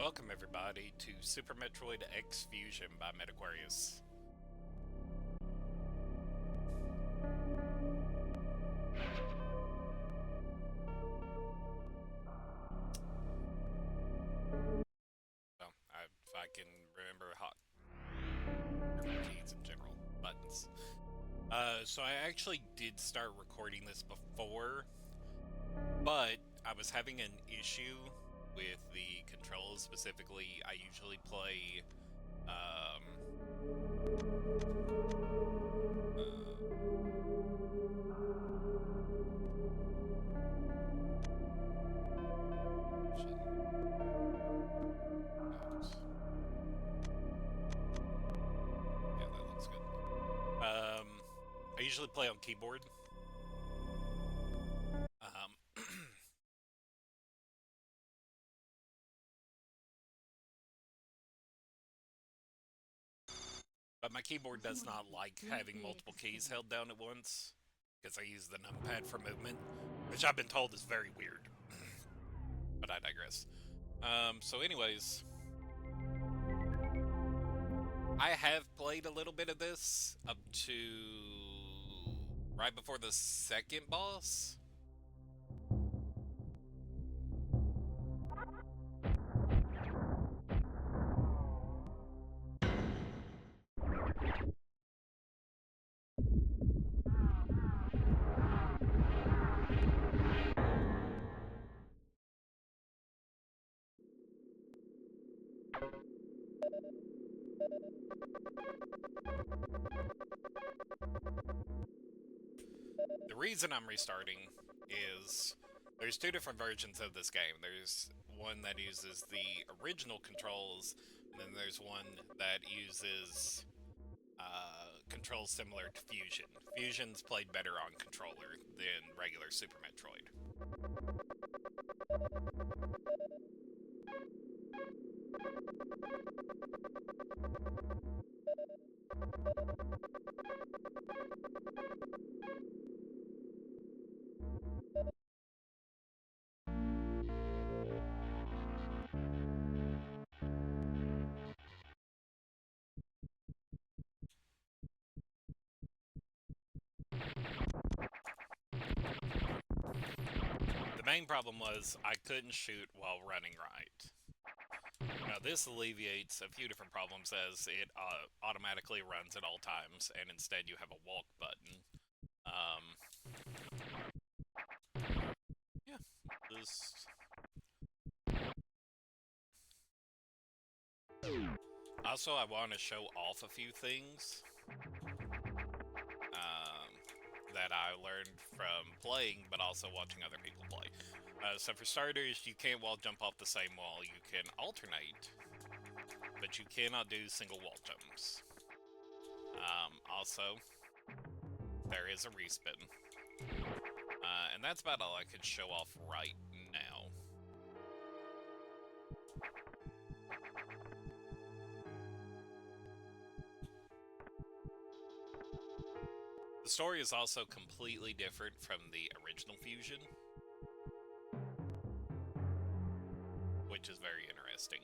welcome everybody to Super Metroid X-Fusion by Metaquarius. Well, if I can remember keys in general, buttons. So I actually did start recording this before, but I was having an issue with the controls. Specifically, I usually play yeah, that looks good. I usually play on keyboard. But my keyboard does not like having multiple keys held down at once, because I use the numpad for movement, which I've been told is very weird. But I digress. So anyways, I have played a little bit of this up to right before the second boss. The reason I'm restarting is there's two different versions of this game. There's one that uses the original controls, and then there's one that uses controls similar to Fusion. Fusion's played better on controller than regular Super Metroid. The main problem was I couldn't shoot while running right. Now this alleviates a few different problems, as it automatically runs at all times, and instead you have a walk button. Yeah, just... Also, I want to show off a few things that I learned from playing, but also watching other people play. So for starters, you can't wall jump off the same wall. You can alternate, but you cannot do single wall jumps. Also, there is a respin. And that's about all I could show off right now. The story is also completely different from the original Fusion, which is very interesting.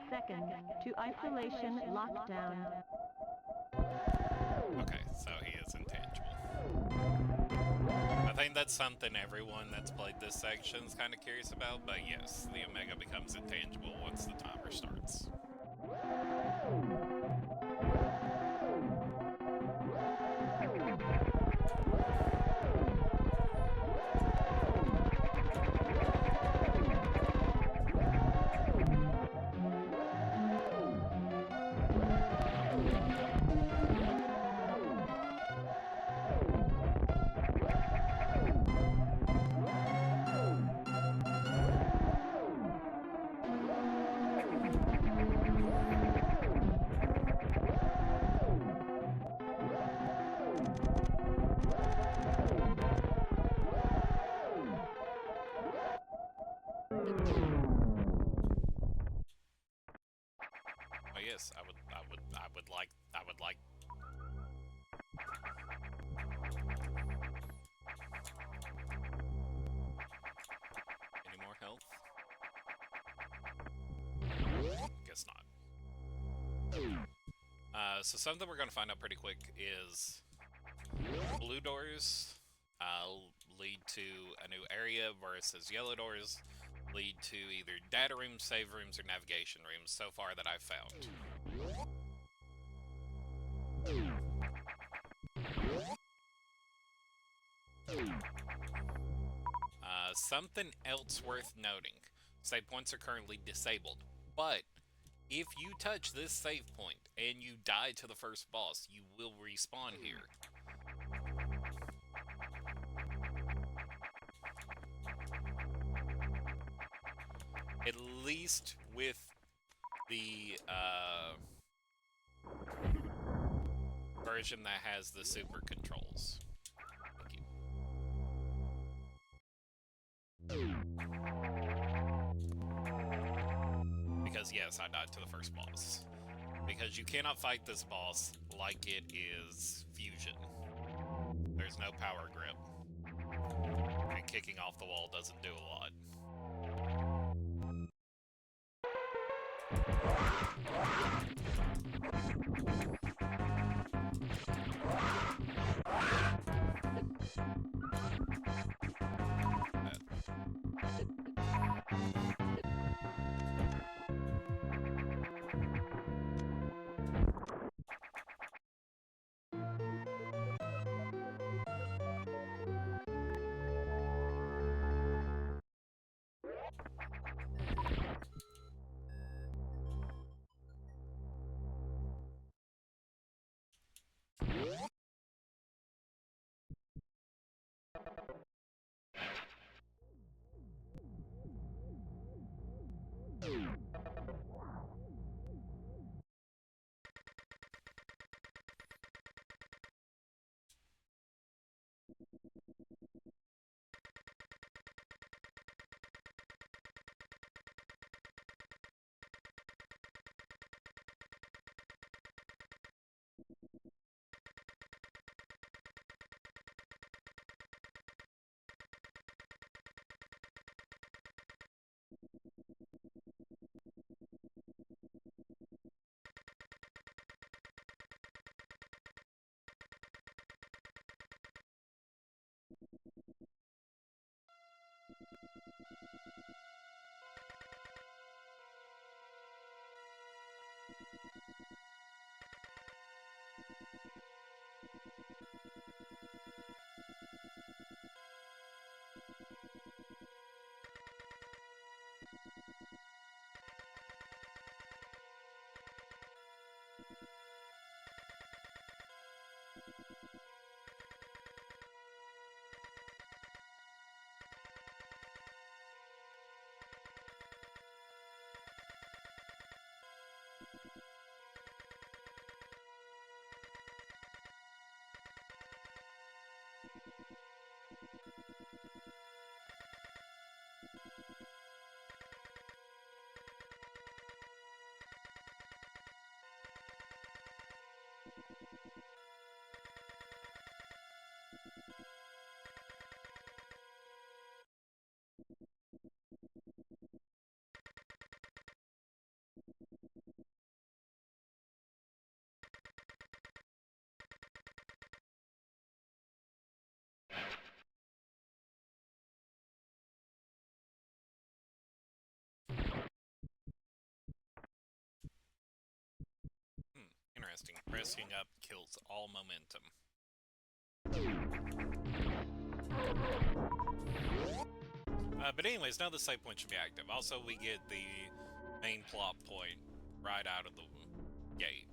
Seconds to isolation lockdown. Okay, so he is intangible. I think that's something everyone that's played this section is kind of curious about, but yes, the Omega becomes intangible once the timer starts. yes, I would like. Any more health? Guess not. So something we're gonna find out pretty quick is blue doors lead to a new area versus yellow doors lead to either data rooms, save rooms, or navigation rooms so far that I've found. Something else worth noting. Save points are currently disabled, but if you touch this save point and you die to the first boss, you will respawn here. At least with the version that has the super controls. Thank you. Because yes, I died to the first boss. Because you cannot fight this boss like it is Fusion. There's no power grip. And kicking off the wall doesn't do a lot. Interesting. Pressing up kills all momentum. But anyways, now the save point should be active. Also, we get the main plot point right out of the gate.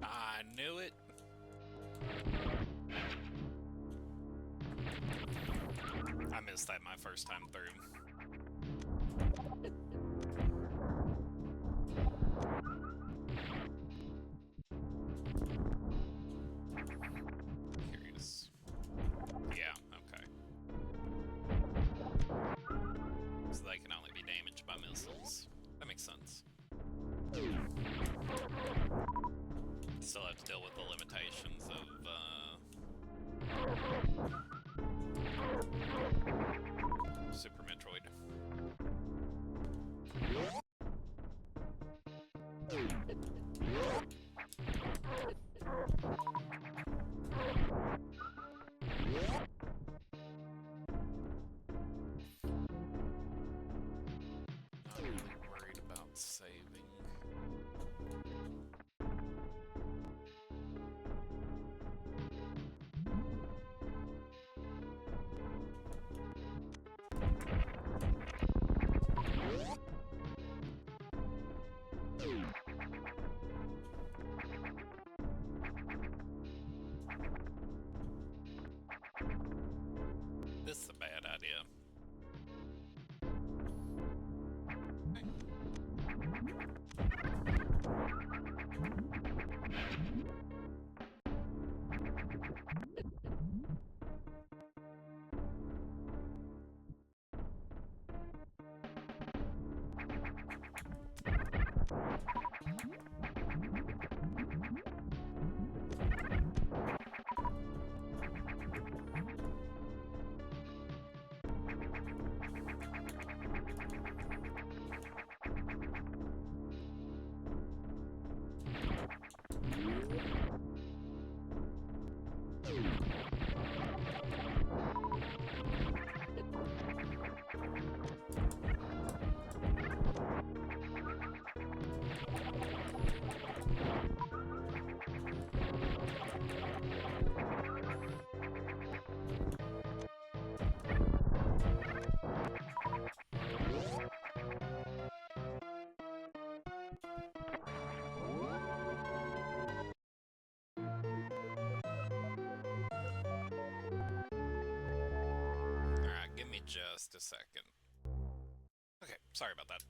I knew it. I missed that my first time through. Curious. Yeah, okay. So they can only be damaged by missiles. That makes sense. Still have to deal with the limitations of, Super Metroid. Not really worried about saving. This is a bad idea. Alright, give me just a second. Okay, sorry about that.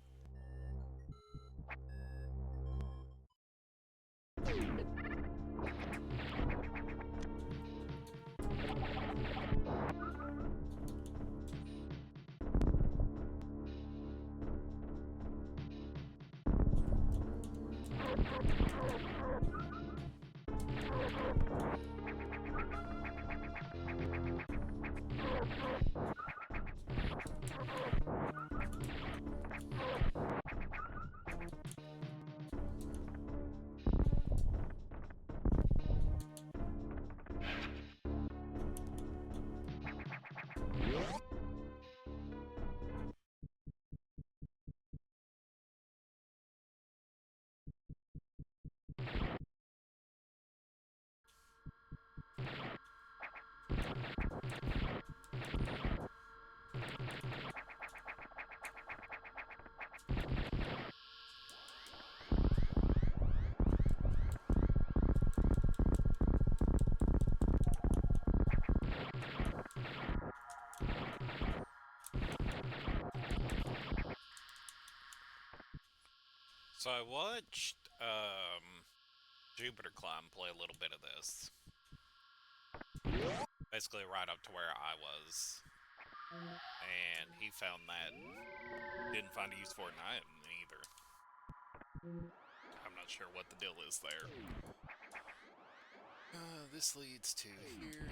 So I watched Jupiter Climb play a little bit of this. Basically right up to where I was. And he found that. Didn't find a use for it, and I didn't either. I'm not sure what the deal is there. This leads to here.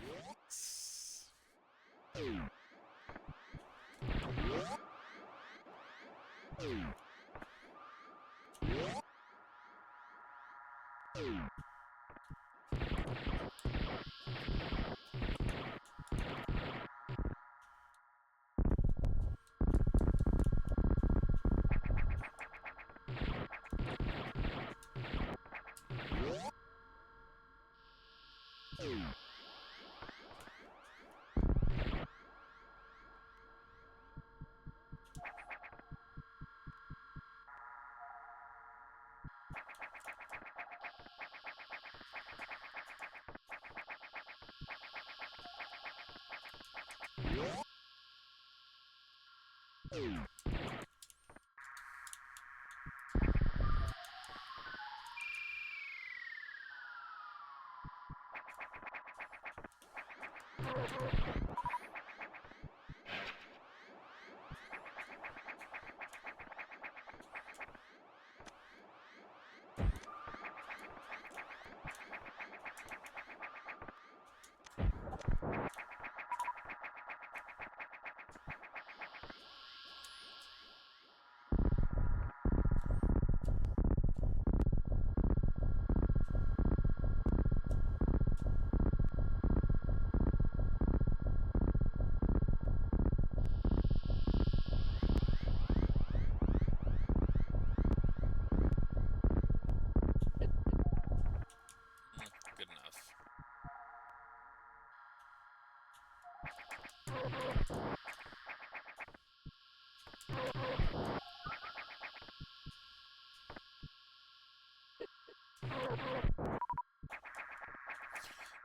Good enough.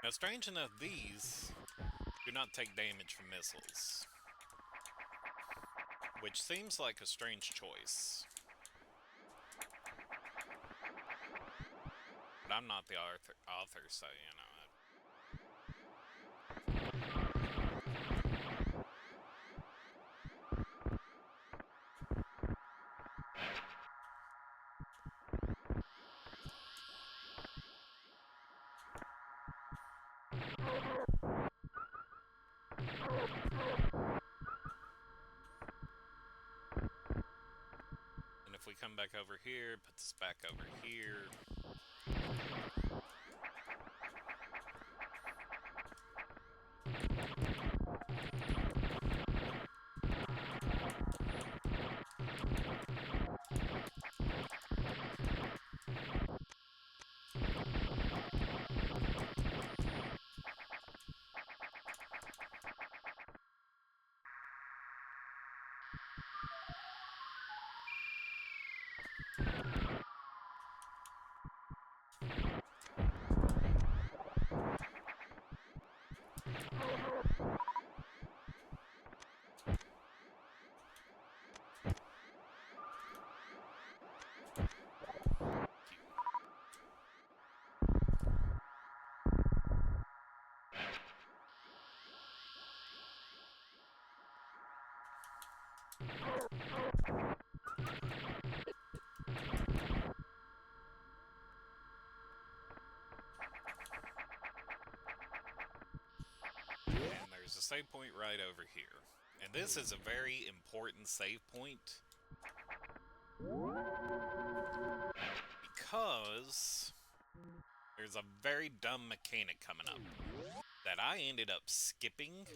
Now, strange enough, these do not take damage from missiles. Which seems like a strange choice. But I'm not the author, so, you know. And if we come back over here, put this back over here. And there's a save point right over here. And this is a very important save point. Because there's a very dumb mechanic coming up that I ended up skipping.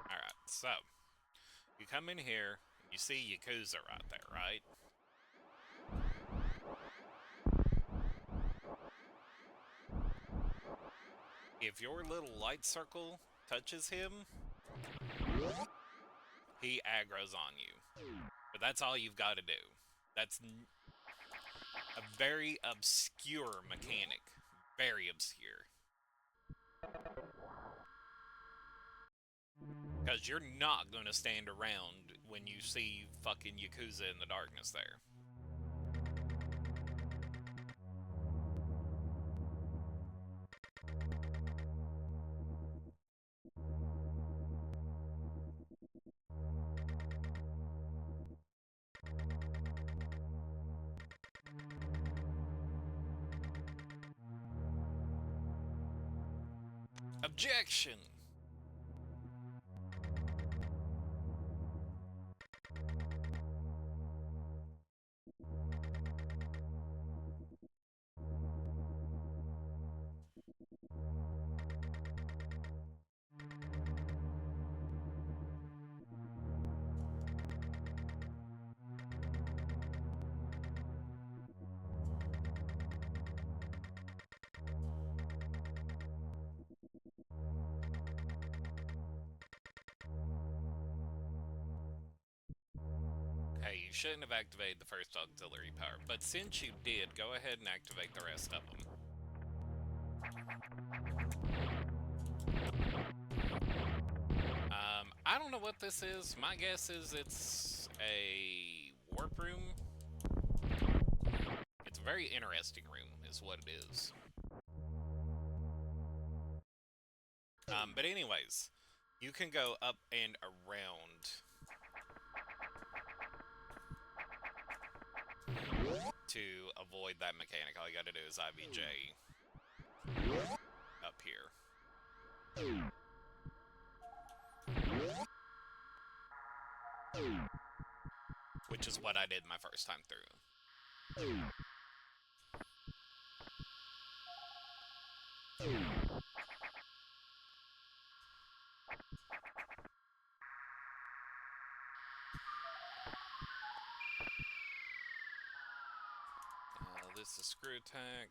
Alright, so you come in here, you see Yakuza right there, right? If your little light circle touches him, he aggroes on you. But that's all you've got to do. a very obscure mechanic. Very obscure. Because you're not going to stand around when you see fucking Yakuza in the darkness there. Objection! Hey, you shouldn't have activated the first auxiliary power, but since you did, go ahead and activate the rest of them. I don't know what this is. My guess is it's a warp room. It's a very interesting room, is what it is. But anyways, you can go up and around to avoid that mechanic. All you gotta do is IVJ up here. Which is what I did my first time through. This is screw attack.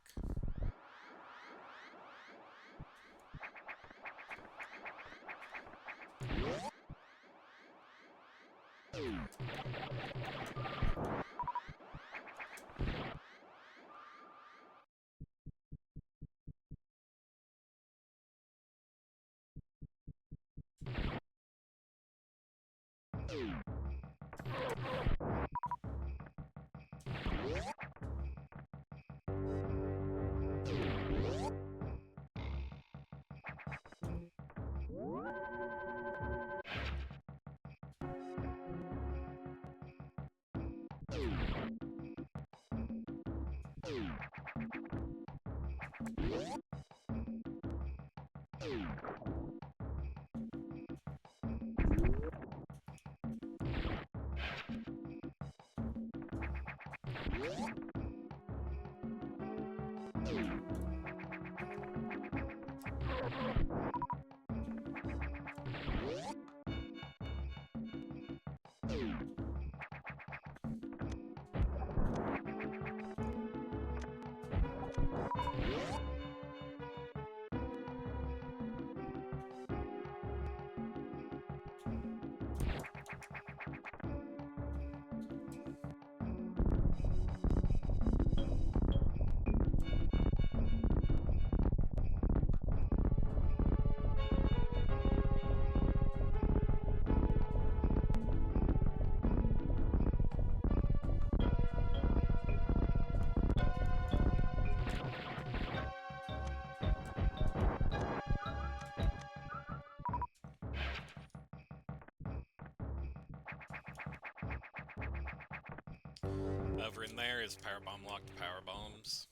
Over in there is power bomb locked power bombs.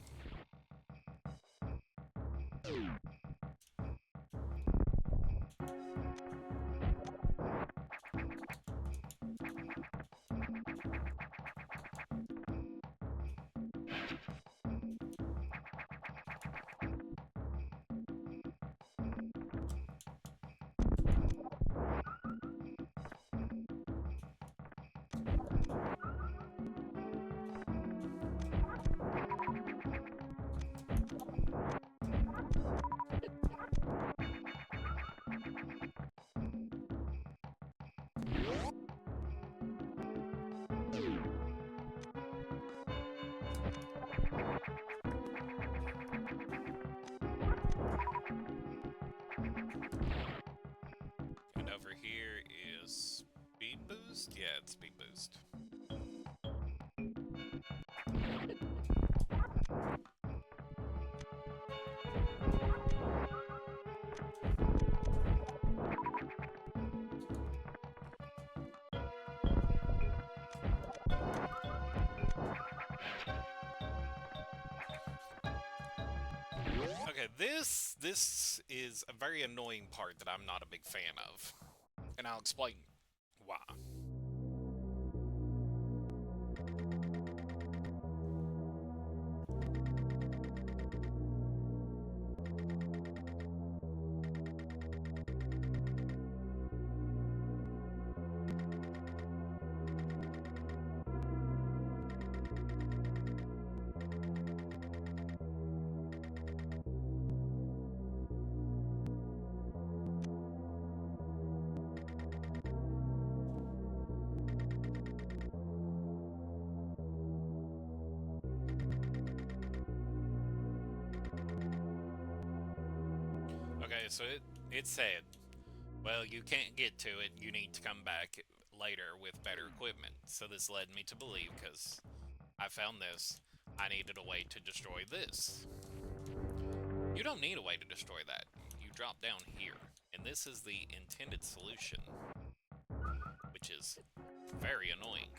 Okay, this is a very annoying part that I'm not a big fan of. And I'll explain why. Okay, so it said, well, you can't get to it, you need to come back later with better equipment. So this led me to believe, because I found this, I needed a way to destroy this. You don't need a way to destroy that. You drop down here, and this is the intended solution, which is very annoying.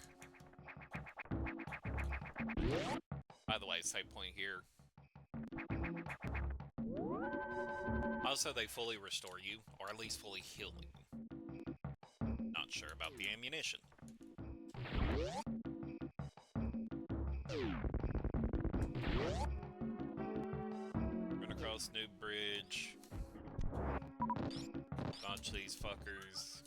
By the way, save point here. Also, they fully restore you, or at least fully heal you. Not sure about the ammunition. Run across new bridge. Dodge these fuckers.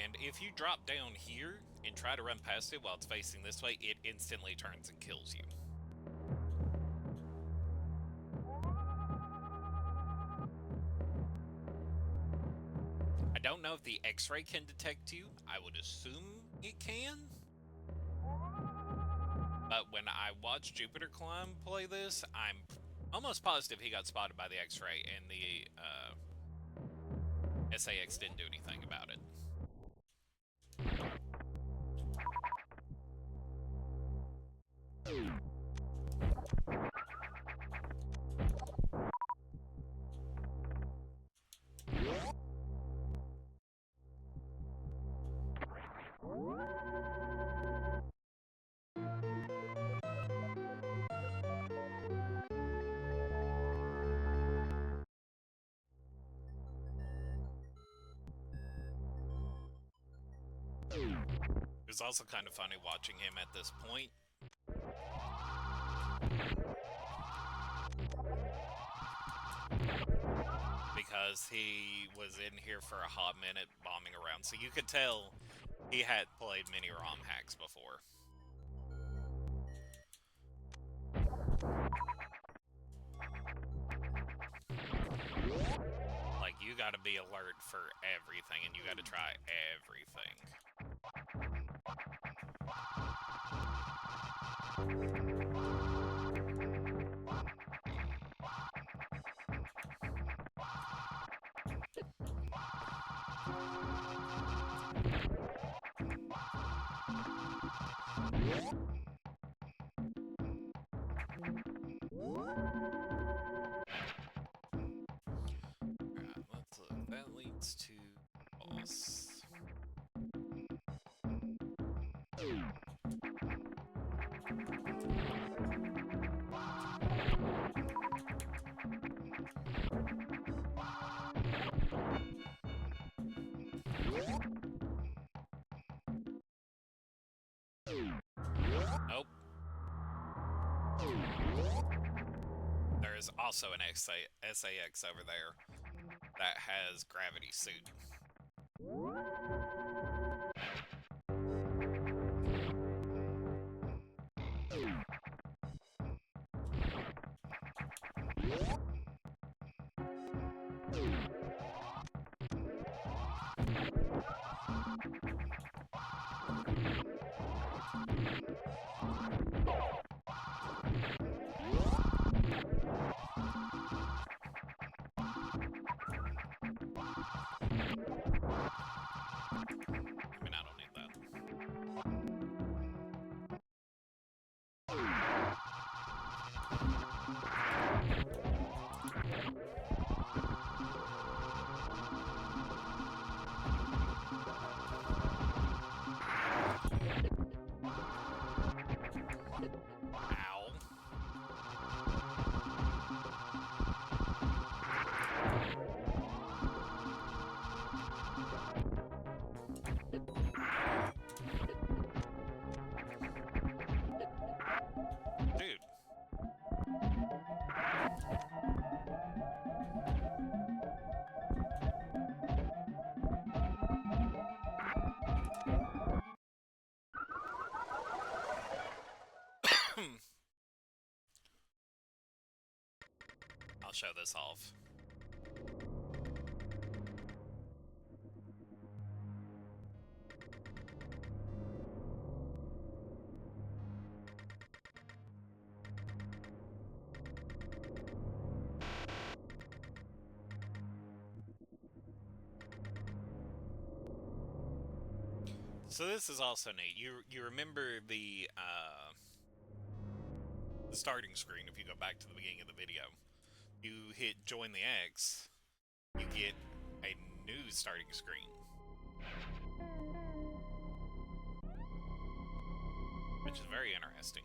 And if you drop down here and try to run past it while it's facing this way, it instantly turns and kills you. I don't know if the X-ray can detect you. I would assume it can. But when I watched Jupiter Climb play this, I'm almost positive he got spotted by the X-ray, and the SAX didn't do anything about it. It was also kind of funny watching him at this point. Because he was in here for a hot minute bombing around, so you could tell he had played many ROM hacks before. Like, you gotta be alert for everything, and you gotta try everything. Alright, let's look. That leads to boss. Nope. There is also an SAX over there that has gravity suit. I mean, I don't need that. show this off. So this is also neat. You remember the starting screen if you go back to the beginning of the video. You hit join the X, you get a new starting screen. Which is very interesting.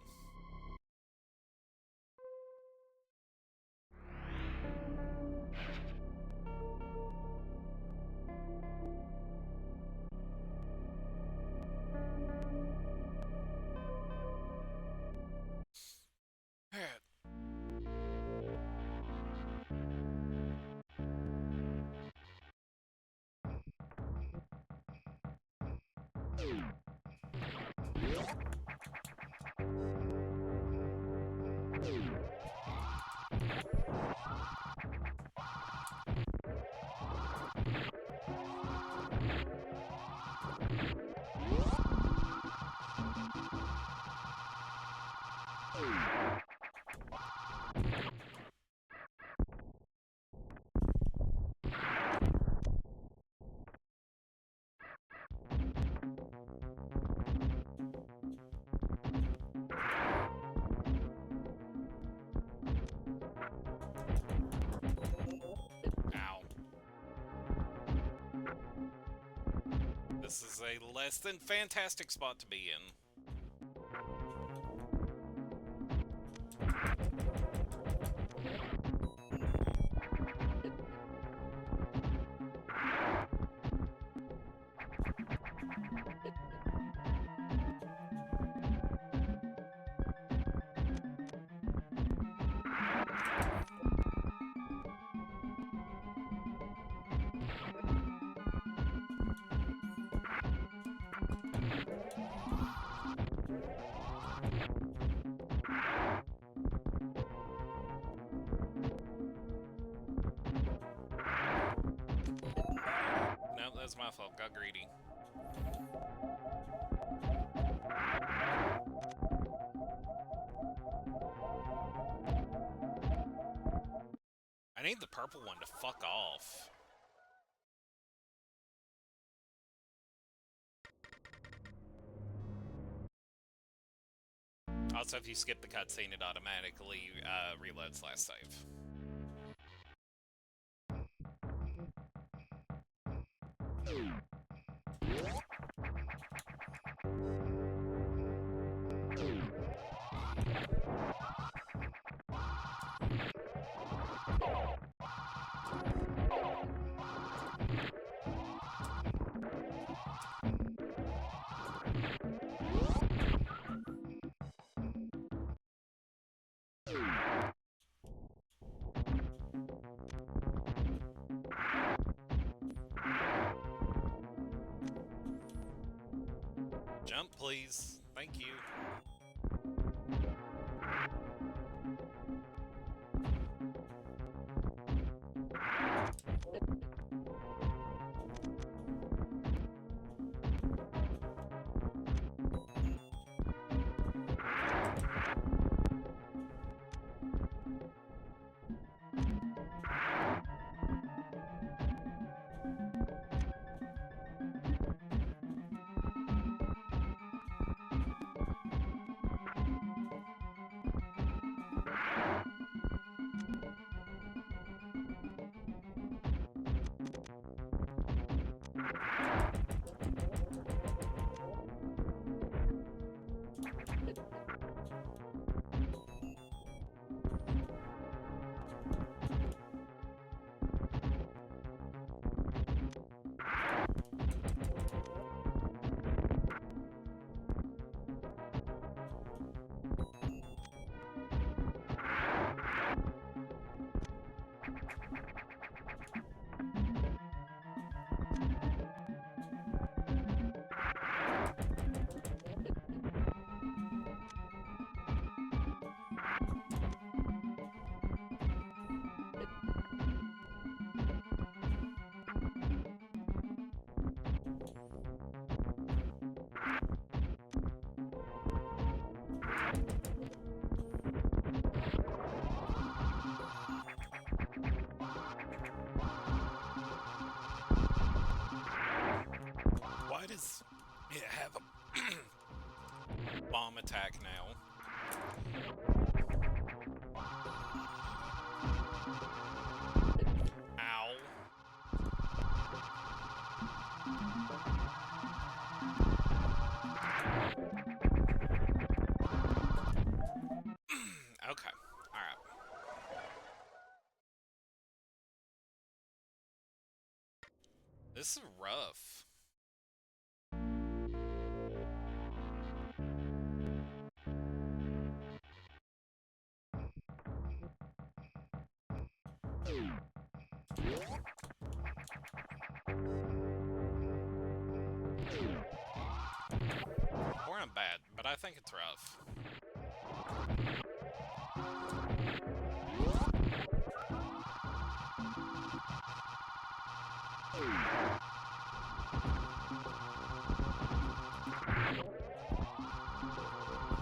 This is a less than fantastic spot to be in. Nope, that's my fault. Got greedy. I need the purple one to fuck off. Also, if you skip the cutscene, it automatically reloads last save. Jump, please. Thank you. Okay. Alright. This is rough. Or not bad, but I think it's rough.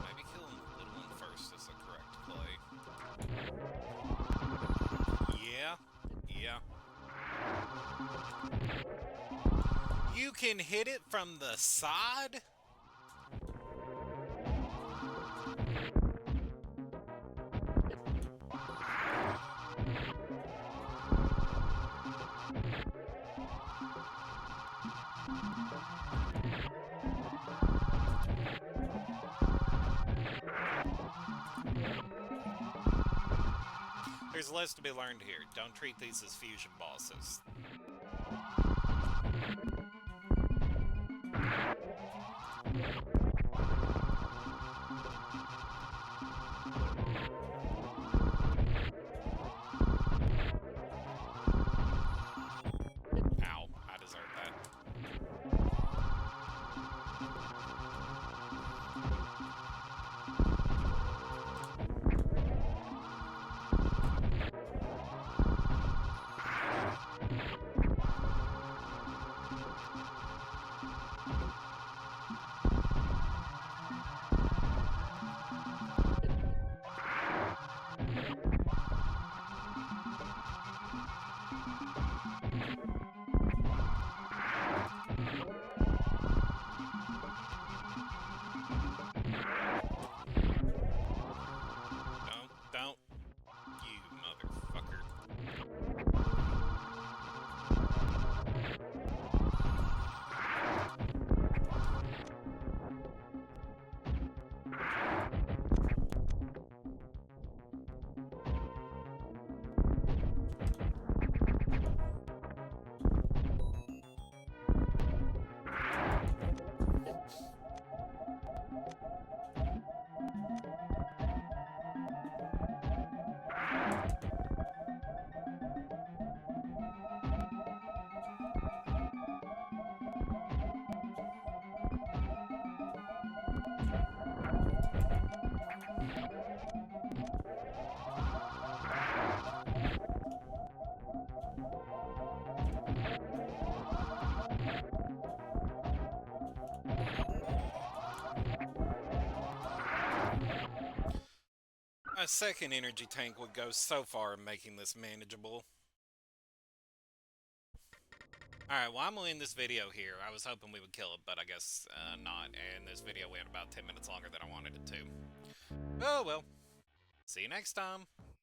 Maybe kill little one first is the correct play. Yeah. Yeah. You can hit it from the side? There's less to be learned here. Don't treat these as fusion bosses. Ow, I deserve that. Don't. You motherfucker. A second energy tank would go so far in making this manageable. Alright, well I'm gonna end this video here. I was hoping we would kill it, but I guess not. And this video went about 10 minutes longer than I wanted it to. Oh well. See you next time.